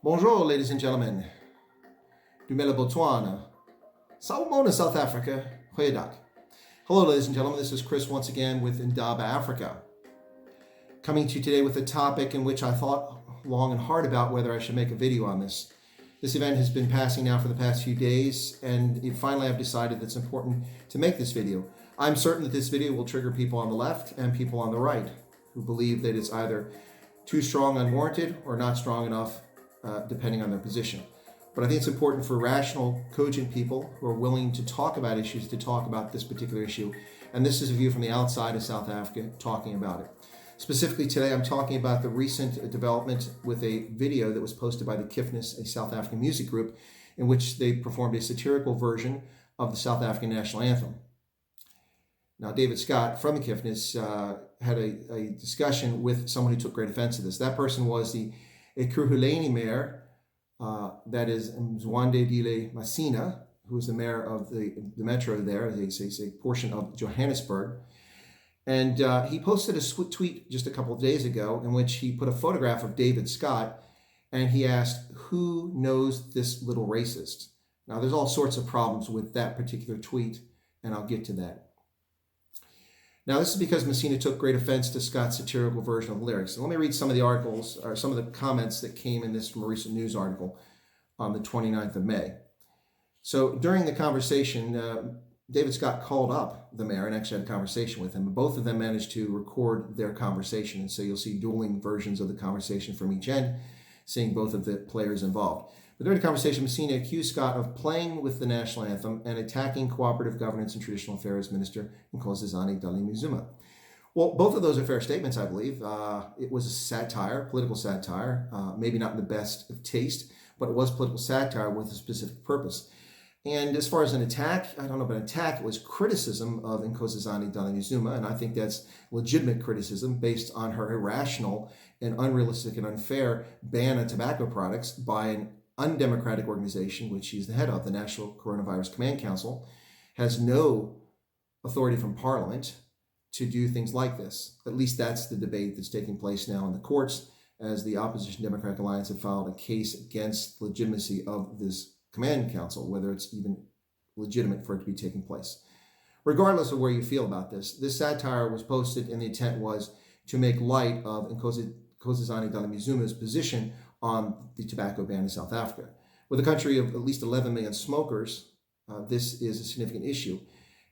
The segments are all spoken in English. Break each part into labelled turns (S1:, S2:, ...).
S1: Bonjour, ladies and gentlemen. Dumela Botswana. Salmona, South Africa. Goeiedag. Hello, ladies and gentlemen. This is Chris once again with Indaba Africa. Coming to you today with a topic in which I thought long and hard about whether I should make a video on this. This event has been passing now for the past few days, and finally I've decided that it's important to make this video. I'm certain that this video will trigger people on the left and people on the right who believe that it's either too strong, unwarranted, or not strong enough, depending on their position. But I think it's important for rational, cogent people who are willing to talk about issues to talk about this particular issue. And this is a view from the outside of South Africa talking about it. Specifically today, I'm talking about the recent development with a video that was posted by the Kiffness, a South African music group, in which they performed a satirical version of the South African national anthem. Now, David Scott from the Kiffness had a discussion with someone who took great offense to this. That person was the Ekurhuleni mayor, that is Mzwandile Masina, who is the mayor of the metro there, it's a portion of Johannesburg. And he posted a tweet just a couple of days ago in which he put a photograph of David Scott, and he asked, who knows this little racist? Now, there's all sorts of problems with that particular tweet, and I'll get to that. Now, this is because Masina took great offense to Scott's satirical version of the lyrics. And let me read some of the articles, or some of the comments that came in this from a recent news article on the 29th of May. So during the conversation, David Scott called up the mayor and actually had a conversation with him. Both of them managed to record their conversation. And so you'll see dueling versions of the conversation from each end, seeing both of the players involved. But during the conversation, Masina accused Scott of playing with the national anthem and attacking Cooperative Governance and Traditional Affairs Minister Ekurhuleni Zuma. Well, both of those are fair statements, I believe. It was a satire, political satire, maybe not in the best of taste, but it was political satire with a specific purpose. And as far as an attack, I don't know about an attack, it was criticism of Ekurhuleni Zuma, and I think that's legitimate criticism based on her irrational and unrealistic and unfair ban on tobacco products by an undemocratic organization, which she's the head of, the National Coronavirus Command Council, has no authority from Parliament to do things like this. At least that's the debate that's taking place now in the courts, as the opposition Democratic Alliance have filed a case against the legitimacy of this Command Council, whether it's even legitimate for it to be taking place. Regardless of where you feel about this satire was posted and the intent was to make light of Ekurhuleni Zuma's position on the tobacco ban in South Africa. With a country of at least 11 million smokers, this is a significant issue,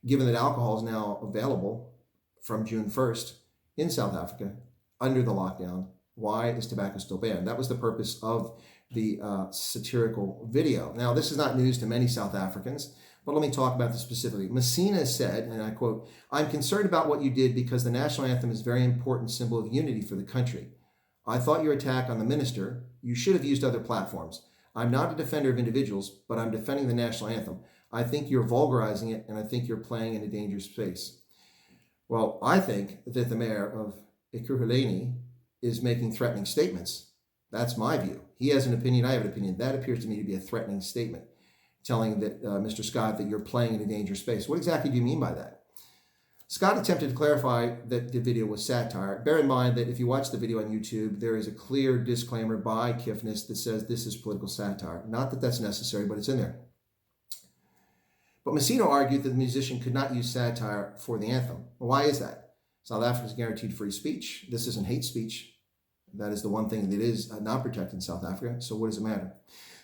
S1: given that alcohol is now available from June 1st in South Africa under the lockdown. Why is tobacco still banned? That was the purpose of the satirical video. Now, this is not news to many South Africans, but let me talk about this specifically. Masina said, and I quote, "I'm concerned about what you did because the national anthem is a very important symbol of unity for the country. I thought your attack on the minister, you should have used other platforms. I'm not a defender of individuals, but I'm defending the national anthem. I think you're vulgarizing it, and I think you're playing in a dangerous space." Well, I think that the mayor of Ekurhuleni is making threatening statements. That's my view. He has an opinion, I have an opinion. That appears to me to be a threatening statement, telling that Mr. Scott that you're playing in a dangerous space. What exactly do you mean by that? Scott attempted to clarify that the video was satire. Bear in mind that if you watch the video on YouTube, there is a clear disclaimer by Kiffness that says this is political satire. Not that that's necessary, but it's in there. But Masina argued that the musician could not use satire for the anthem. Well, why is that? South Africa is guaranteed free speech. This isn't hate speech. That is the one thing that is not protected in South Africa. So what does it matter?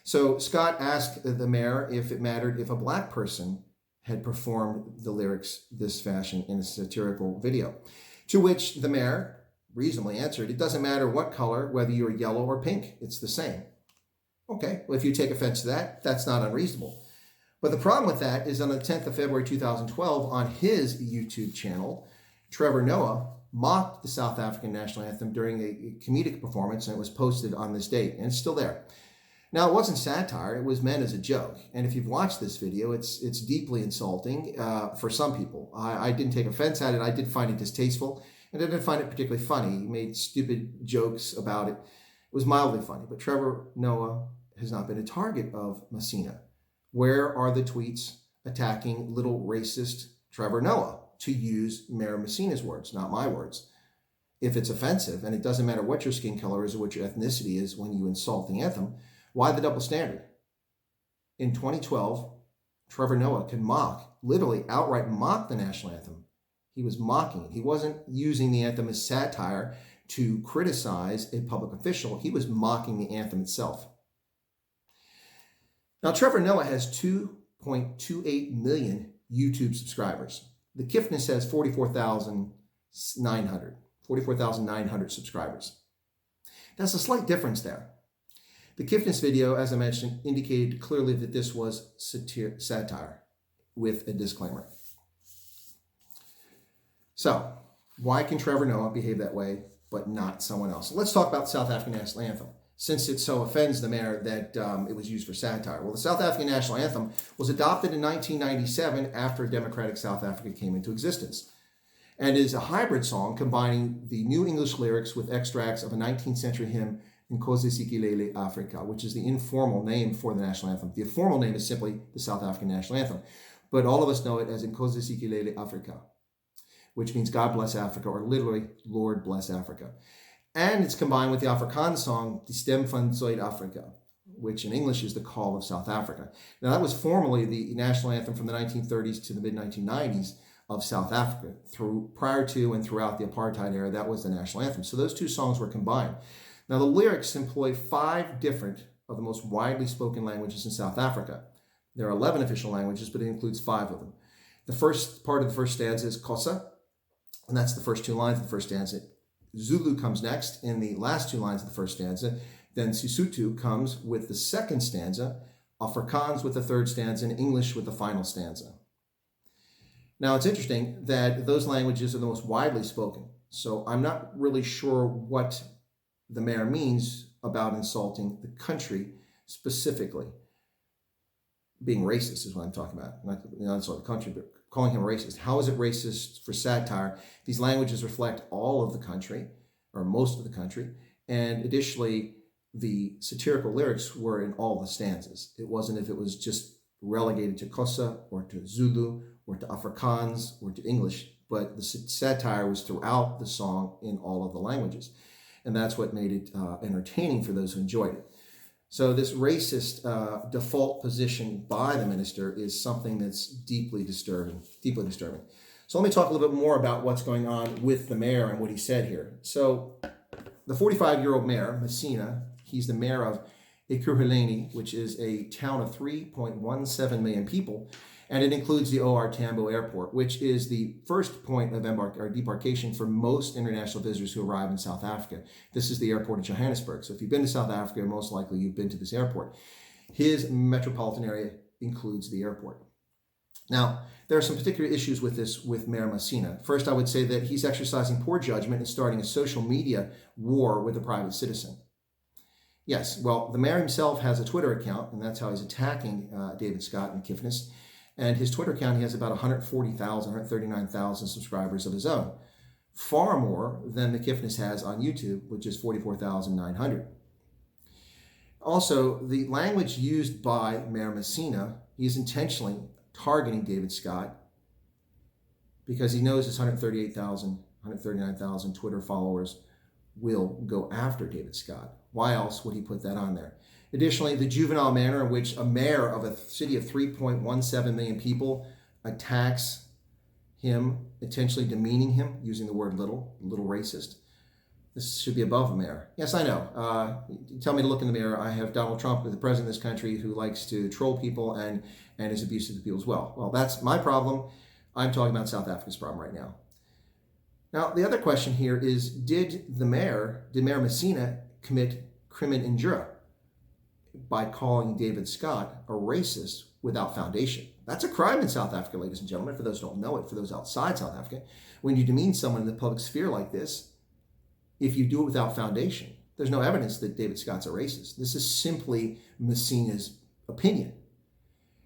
S1: So Scott asked the mayor if it mattered if a black person had performed the lyrics this fashion in a satirical video. To which the mayor reasonably answered, it doesn't matter what color, whether you're yellow or pink, it's the same. Okay, well, if you take offense to that, that's not unreasonable. But the problem with that is on the 10th of February 2012, on his YouTube channel, Trevor Noah mocked the South African national anthem during a comedic performance, and it was posted on this date, and it's still there. Now, it wasn't satire, it was meant as a joke. And if you've watched this video, it's deeply insulting for some people. I didn't take offense at it. I did find it distasteful, and I didn't find it particularly funny. He made stupid jokes about it. It was mildly funny, but Trevor Noah has not been a target of Masina. Where are the tweets attacking little racist Trevor Noah? To use Mayor Masina's words, not my words. If it's offensive, and it doesn't matter what your skin color is or what your ethnicity is when you insult the anthem, Why the double standard? In 2012, Trevor Noah could literally outright mock the national anthem. He was mocking it. He wasn't using the anthem as satire to criticize a public official. He was mocking the anthem itself. Now, Trevor Noah has 2.28 million YouTube subscribers. The Kiffness has 44,900 subscribers. That's a slight difference there. The Kiffness video, as I mentioned, indicated clearly that this was satire with a disclaimer. So, why can Trevor Noah behave that way but not someone else? Let's talk about the South African national anthem, since it so offends the mayor that it was used for satire. Well, the South African national anthem was adopted in 1997 after democratic South Africa came into existence, and is a hybrid song combining the New English lyrics with extracts of a 19th century hymn, Ekurhuleni Africa, which is the informal name for the national anthem. The formal name is simply the South African national anthem, but all of us know it as Ekurhuleni Africa, which means God bless Africa, or literally Lord bless Africa. And it's combined with the Afrikaans song, Die Stem van Zuid-Afrika, which in English is the Call of South Africa. Now, that was formerly the national anthem from the 1930s to the mid-1990s of South Africa. Prior to and throughout the apartheid era, that was the national anthem. So those two songs were combined. Now, the lyrics employ 5 different of the most widely spoken languages in South Africa. There are 11 official languages, but it includes 5 of them. The first part of the first stanza is Xhosa, and that's the first 2 lines of the first stanza. Zulu comes next in the last 2 lines of the first stanza. Then Sesotho comes with the second stanza, Afrikaans with the third stanza, and English with the final stanza. Now, it's interesting that those languages are the most widely spoken. So I'm not really sure what the mayor means about insulting the country specifically. Being racist is what I'm talking about. Not insult the country, but calling him racist. How is it racist for satire? These languages reflect all of the country, or most of the country, and additionally, the satirical lyrics were in all the stanzas. It wasn't if it was just relegated to Xhosa, or to Zulu, or to Afrikaans, or to English, but the satire was throughout the song in all of the languages. And that's what made it entertaining for those who enjoyed it. So this racist default position by the minister is something that's deeply disturbing. So let me talk a little bit more about what's going on with the mayor and what he said here. So the 45-year-old mayor, Masina, he's the mayor of Ekurhuleni, which is a town of 3.17 million people, and it includes the OR Tambo Airport, which is the first point of debarkation for most international visitors who arrive in South Africa. This is the airport of Johannesburg. So if you've been to South Africa, most likely you've been to this airport. His metropolitan area includes the airport. Now, there are some particular issues with this with Mayor Masina. First, I would say that he's exercising poor judgment and starting a social media war with a private citizen. Yes, well, the mayor himself has a Twitter account, and that's how he's attacking David Scott and Kiffness. And his Twitter account, he has about 139,000 subscribers of his own. Far more than the Kiffness has on YouTube, which is 44,900. Also, the language used by Mayor Masina, he's intentionally targeting David Scott because he knows his 139,000 Twitter followers will go after David Scott. Why else would he put that on there? Additionally, the juvenile manner in which a mayor of a city of 3.17 million people attacks him, intentionally demeaning him, using the word little racist. This should be above a mayor. Yes, I know. You tell me to look in the mirror. I have Donald Trump, the president of this country, who likes to troll people and is abusive to people as well. Well, that's my problem. I'm talking about South Africa's problem right now. Now, the other question here is, did Mayor Masina commit crimen injuria by calling David Scott a racist without foundation? That's a crime in South Africa, ladies and gentlemen, for those who don't know it, for those outside South Africa. When you demean someone in the public sphere like this, if you do it without foundation, there's no evidence that David Scott's a racist. This is simply Masina's opinion.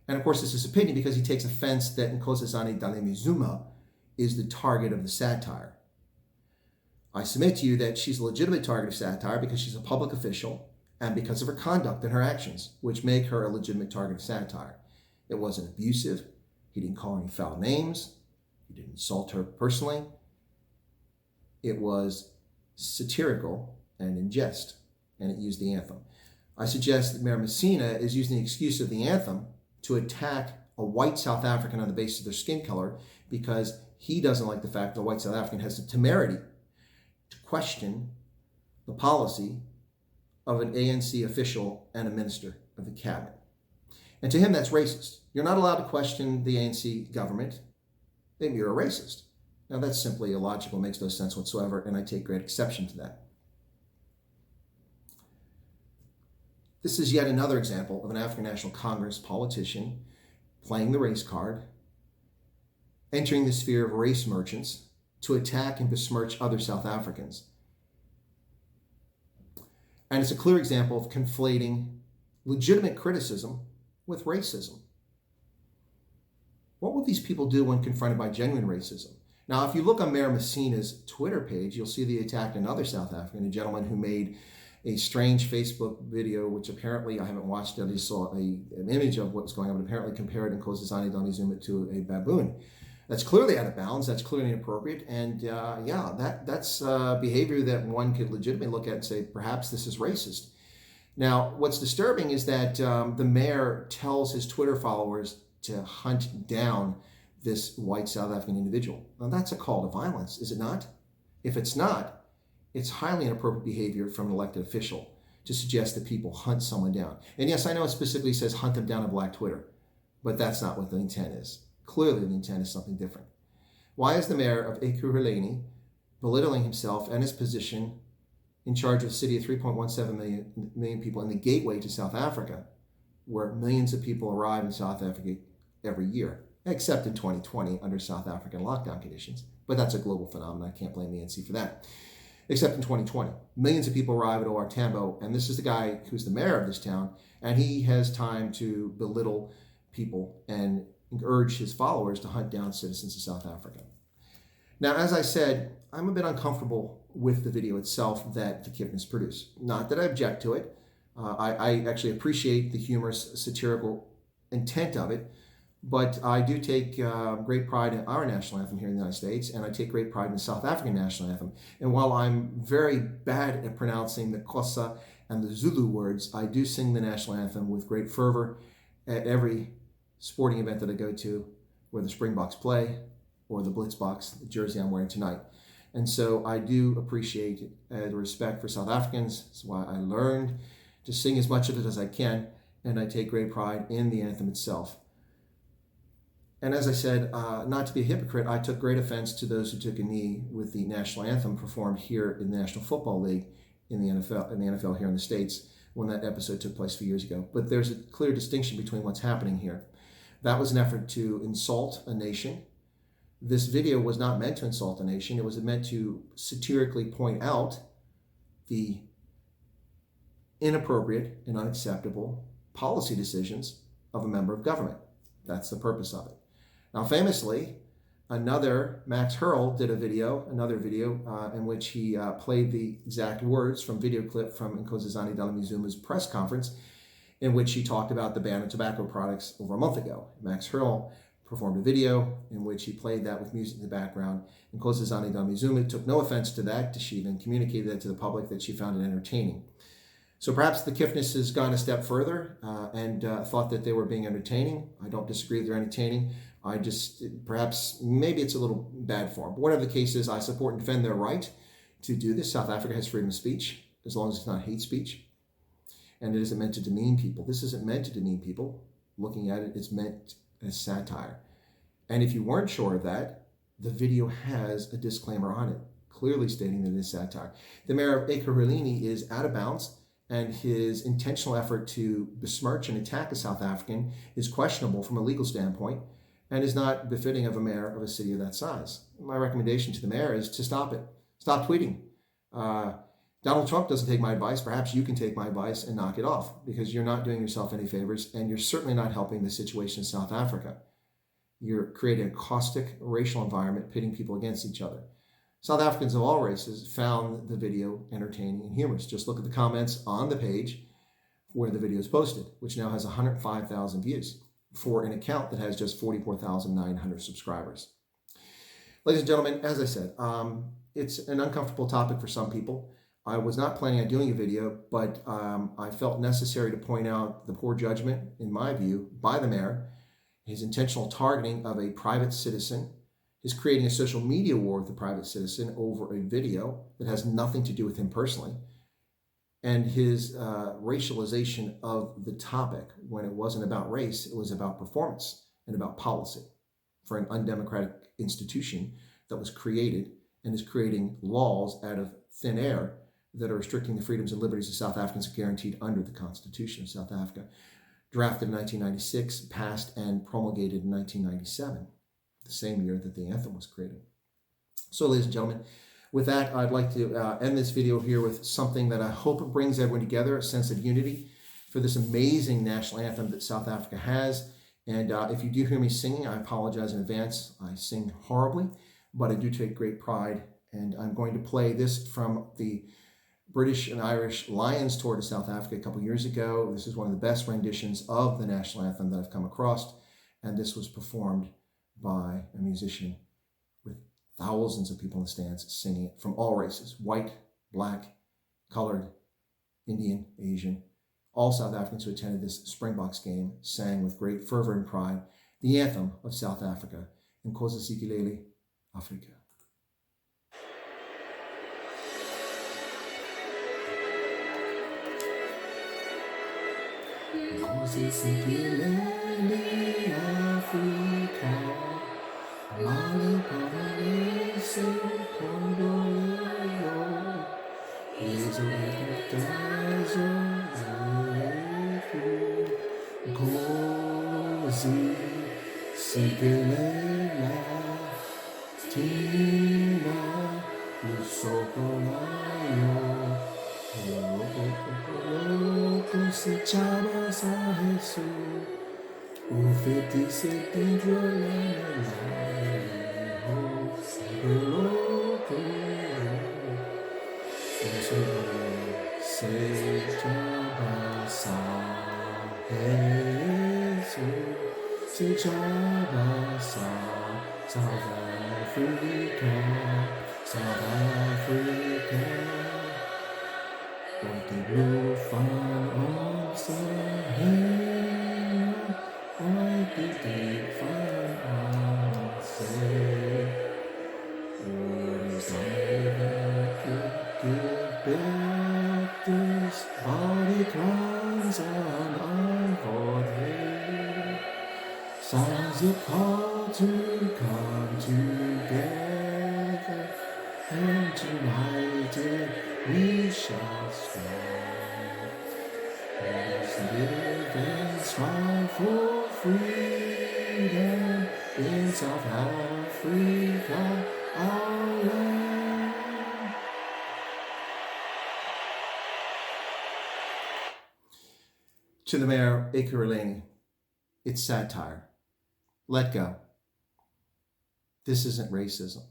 S1: And of course, this is opinion because he takes offense that Nkosazana Zuma is the target of the satire. I submit to you that she's a legitimate target of satire because she's a public official and because of her conduct and her actions, which make her a legitimate target of satire. It wasn't abusive. He didn't call her any foul names. He didn't insult her personally. It was satirical and in jest, and it used the anthem. I suggest that Mayor Masina is using the excuse of the anthem to attack a white South African on the basis of their skin color because he doesn't like the fact that a white South African has the temerity to question the policy of an ANC official and a minister of the cabinet. And to him, that's racist. You're not allowed to question the ANC government. Then you're a racist. Now, that's simply illogical, makes no sense whatsoever, and I take great exception to that. This is yet another example of an African National Congress politician playing the race card, entering the sphere of race merchants to attack and besmirch other South Africans. And it's a clear example of conflating legitimate criticism with racism. What will these people do when confronted by genuine racism? Now, if you look on Mayor Masina's Twitter page, you'll see the attack on another South African, a gentleman who made a strange Facebook video, which apparently, I haven't watched it, I just saw an image of what was going on, but apparently compared Ekurhuleni Zuma to a baboon. That's clearly out of bounds, that's clearly inappropriate, and that's behavior that one could legitimately look at and say, perhaps this is racist. Now, what's disturbing is that the mayor tells his Twitter followers to hunt down this white South African individual. Now, that's a call to violence, is it not? If it's not, it's highly inappropriate behavior from an elected official to suggest that people hunt someone down. And yes, I know it specifically says hunt them down on Black Twitter, but that's not what the intent is. Clearly, the intent is something different. Why is the mayor of Ekurhuleni belittling himself and his position in charge of a city of 3.17 million people and the gateway to South Africa, where millions of people arrive in South Africa every year, except in 2020 under South African lockdown conditions. But that's a global phenomenon. I can't blame the ANC for that. Except in 2020. Millions of people arrive at OR Tambo, and this is the guy who's the mayor of this town, and he has time to belittle people and urge his followers to hunt down citizens of South Africa. Now, as I said, I'm a bit uncomfortable with the video itself that the Kiffness produced. Not that I object to it. I actually appreciate the humorous, satirical intent of it, but I do take great pride in our national anthem here in the United States, and I take great pride in the South African national anthem. And while I'm very bad at pronouncing the Xhosa and the Zulu words, I do sing the national anthem with great fervor at every sporting event that I go to, where the Springboks play or the Blitzboks, the jersey I'm wearing tonight. And so I do appreciate the respect for South Africans. That's why I learned to sing as much of it as I can, and I take great pride in the anthem itself. And as I said, not to be a hypocrite, I took great offense to those who took a knee with the national anthem performed here in the National Football League in the NFL here in the States when that episode took place a few years ago. But there's a clear distinction between what's happening here. That was an effort to insult a nation. This video was not meant to insult a nation. It was meant to satirically point out the inappropriate and unacceptable policy decisions of a member of government. That's the purpose of it. Now, famously, Max Hurl did another video in which he played the exact words from video clip from Ekurhuleni Zuma's press conference, in which he talked about the ban of tobacco products over a month ago. Max Hurl performed a video in which he played that with music in the background. Ekurhuleni Zuma took no offense to that. She even communicated that to the public that she found it entertaining. So perhaps the Kiffness has gone a step further and thought that they were being entertaining. I don't disagree that they're entertaining. Maybe it's a little bad form. But whatever the case is, I support and defend their right to do this. South Africa has freedom of speech, as long as it's not hate speech. And it isn't meant to demean people. This isn't meant to demean people. Looking at it, it's meant as satire. And if you weren't sure of that, the video has a disclaimer on it, clearly stating that it is satire. The mayor of Ekurhuleni is out of bounds, and his intentional effort to besmirch and attack a South African is questionable from a legal standpoint and is not befitting of a mayor of a city of that size. My recommendation to the mayor is to stop it. Stop tweeting. Donald Trump doesn't take my advice. Perhaps you can take my advice and knock it off, because you're not doing yourself any favors, and you're certainly not helping the situation in South Africa. You're creating a caustic racial environment, pitting people against each other. South Africans of all races found the video entertaining and humorous. Just look at the comments on the page where the video is posted, which now has 105,000 views for an account that has just 44,900 subscribers. Ladies and gentlemen, as I said, it's an uncomfortable topic for some people. I was not planning on doing a video, but I felt necessary to point out the poor judgment, in my view, by the mayor, his intentional targeting of a private citizen, his creating a social media war with the private citizen over a video that has nothing to do with him personally, and his racialization of the topic when it wasn't about race, it was about performance and about policy for an undemocratic institution that was created and is creating laws out of thin air that are restricting the freedoms and liberties of South Africans guaranteed under the Constitution of South Africa, drafted in 1996, passed and promulgated in 1997, the same year that the anthem was created. So, ladies and gentlemen, with that, I'd like to end this video here with something that I hope brings everyone together, a sense of unity for this amazing national anthem that South Africa has. And if you do hear me singing, I apologize in advance. I sing horribly, but I do take great pride. And I'm going to play this from the British and Irish Lions tour to South Africa a couple years ago. This is one of the best renditions of the national anthem that I've come across. And this was performed by a musician with thousands of people in the stands singing it from all races, white, black, colored, Indian, Asian. All South Africans who attended this Springboks game sang with great fervor and pride the anthem of South Africa, Contextualizing, Africa. Contextualizing, Africa. South Africa, South Africa, what the blue find on Sahara, what did they find on Sahara? What is that could back this body cries and unfolded? Sounds a call to come together, and united we shall strive. Let us live and strive for freedom in South Africa, our land. To the Mayor, Ekurhuleni, it's satire. Let go. This isn't racism.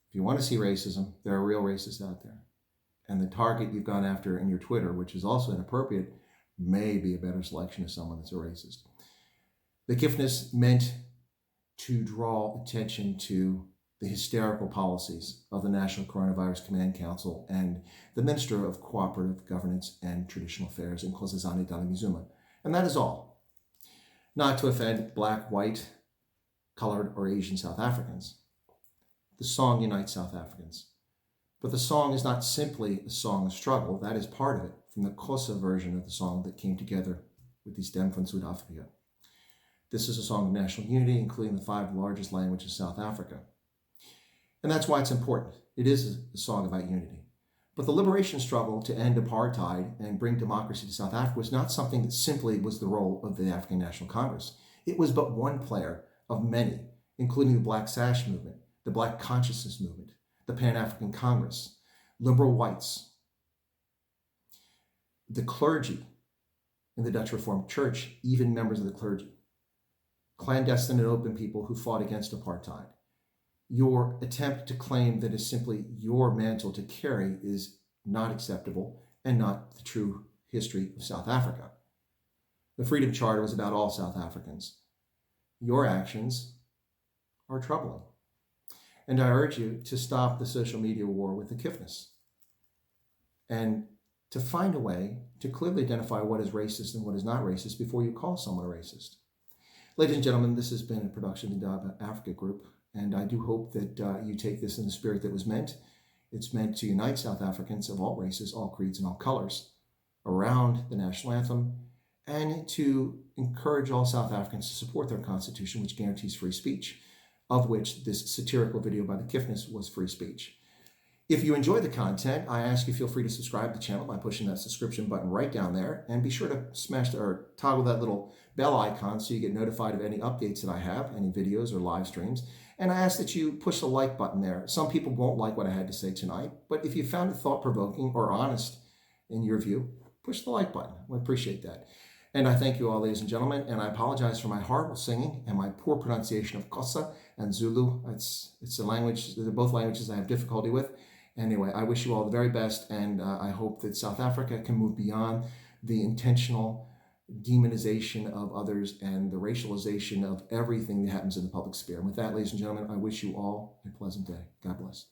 S1: If you want to see racism, there are real racists out there. And the target you've gone after in your Twitter, which is also inappropriate, may be a better selection of someone that's a racist. The Kiffness meant to draw attention to the hysterical policies of the National Coronavirus Command Council and the Minister of Cooperative Governance and Traditional Affairs, Talon Zuma. And that is all. Not to offend black, white, colored, or Asian South Africans. The song unites South Africans. But the song is not simply a song of struggle. That is part of it, from the Xhosa version of the song that came together with the stem from South Africa. This is a song of national unity, including the 5 largest languages of South Africa. And that's why it's important. It is a song about unity. But the liberation struggle to end apartheid and bring democracy to South Africa was not something that simply was the role of the African National Congress. It was but one player of many, including the Black Sash movement, the Black Consciousness movement, the Pan-African Congress, liberal whites, the clergy in the Dutch Reformed Church, even members of the clergy, clandestine and open people who fought against apartheid. Your attempt to claim that is simply your mantle to carry is not acceptable and not the true history of South Africa. The Freedom Charter was about all South Africans. Your actions are troubling. And I urge you to stop the social media war with the Kiffness and to find a way to clearly identify what is racist and what is not racist before you call someone a racist. Ladies and gentlemen, this has been a production of the Indaba Africa Group, and I do hope that you take this in the spirit that was meant. It's meant to unite South Africans of all races, all creeds, and all colors around the national anthem, and to encourage all South Africans to support their constitution, which guarantees free speech, of which this satirical video by the Kiffness was free speech. If you enjoy the content, I ask you feel free to subscribe to the channel by pushing that subscription button right down there, and be sure to smash or toggle that little bell icon so you get notified of any updates that I have, any videos or live streams. And I ask that you push the like button there. Some people won't like what I had to say tonight, but if you found it thought-provoking or honest in your view, push the like button. I appreciate that. And I thank you all, ladies and gentlemen, and I apologize for my horrible singing and my poor pronunciation of Xhosa and Zulu. It's a language, they're both languages I have difficulty with. Anyway, I wish you all the very best, and I hope that South Africa can move beyond the intentional demonization of others and the racialization of everything that happens in the public sphere. And with that, ladies and gentlemen, I wish you all a pleasant day. God bless.